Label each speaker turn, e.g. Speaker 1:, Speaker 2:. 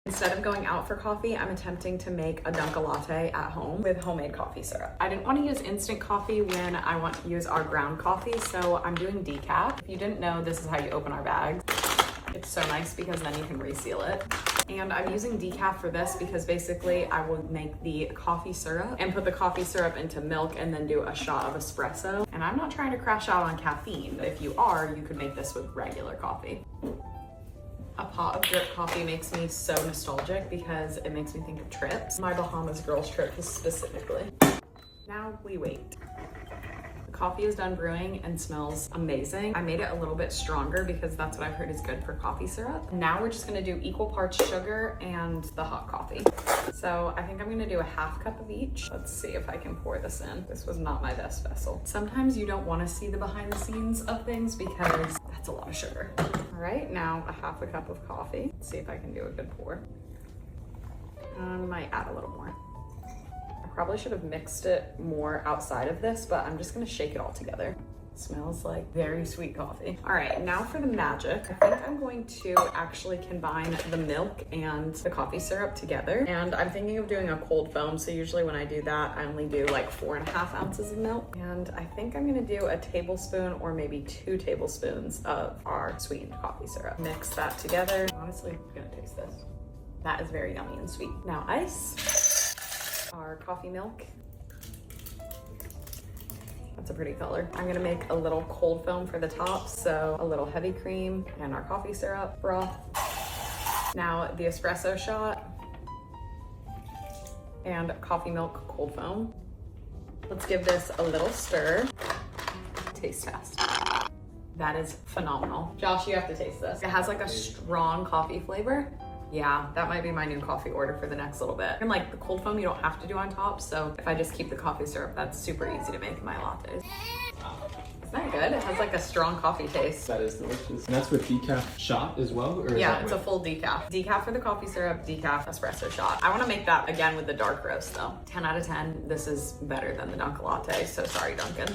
Speaker 1: Instead of going out for coffee, I'm attempting to make a Dunkin' latte at home with homemade coffee syrup. I didn't want to use instant coffee when I want to use our ground coffee, so I'm doing decaf. If you didn't know, this is how you open our bags. It's so nice because then you can reseal it. And I'm using decaf for this because basically I will make the coffee syrup and put the coffee syrup into milk and then do a shot of espresso. And I'm not trying to crash out on caffeine, but if you are, you could make this with regular coffee. A pot of drip coffee makes me so nostalgic because it makes me think of trips. My Bahamas girls trip specifically. Now we wait. The coffee is done brewing and smells amazing. I made it a little bit stronger because that's what I've heard is good for coffee syrup. Now we're just gonna do equal parts sugar and the hot coffee. So I think I'm gonna do a ½ cup of each. Let's see if I can pour this in. This was not my best vessel. Sometimes you don't wanna see the behind the scenes of things because that's a lot of sugar. All right, now a ½ cup of coffee. Let's see if I can do a good pour. I might add a little more. Probably should have mixed it more outside of this, but I'm just gonna shake it all together. It smells like very sweet coffee. All right, now for the magic. I think I'm going to actually combine the milk and the coffee syrup together. And I'm thinking of doing a cold foam. So usually when I do that, I only do like 4½ ounces of milk. And I think I'm gonna do a tablespoon or maybe 2 tablespoons of our sweetened coffee syrup. Mix that together. Honestly, I'm gonna taste this. That is very yummy and sweet. Now ice. Our coffee milk. That's a pretty color. I'm gonna make a little cold foam for the top, so a little heavy cream and our coffee syrup broth. Now the espresso shot and coffee milk cold foam. Let's give this a little stir. Taste test. That is phenomenal. Josh, you have to taste this. It has like a strong coffee flavor. Yeah, that might be my new coffee order for the next little bit. And like the cold foam, you don't have to do on top. So if I just keep the coffee syrup, that's super easy to make in my lattes. Isn't that good? It has like a strong coffee taste.
Speaker 2: That is delicious. And that's with decaf shot as well? Or
Speaker 1: yeah, it's a full decaf. Decaf for the coffee syrup, decaf espresso shot. I wanna make that again with the dark roast though. 10 out of 10, this is better than the Dunkin' latte. So sorry, Dunkin'.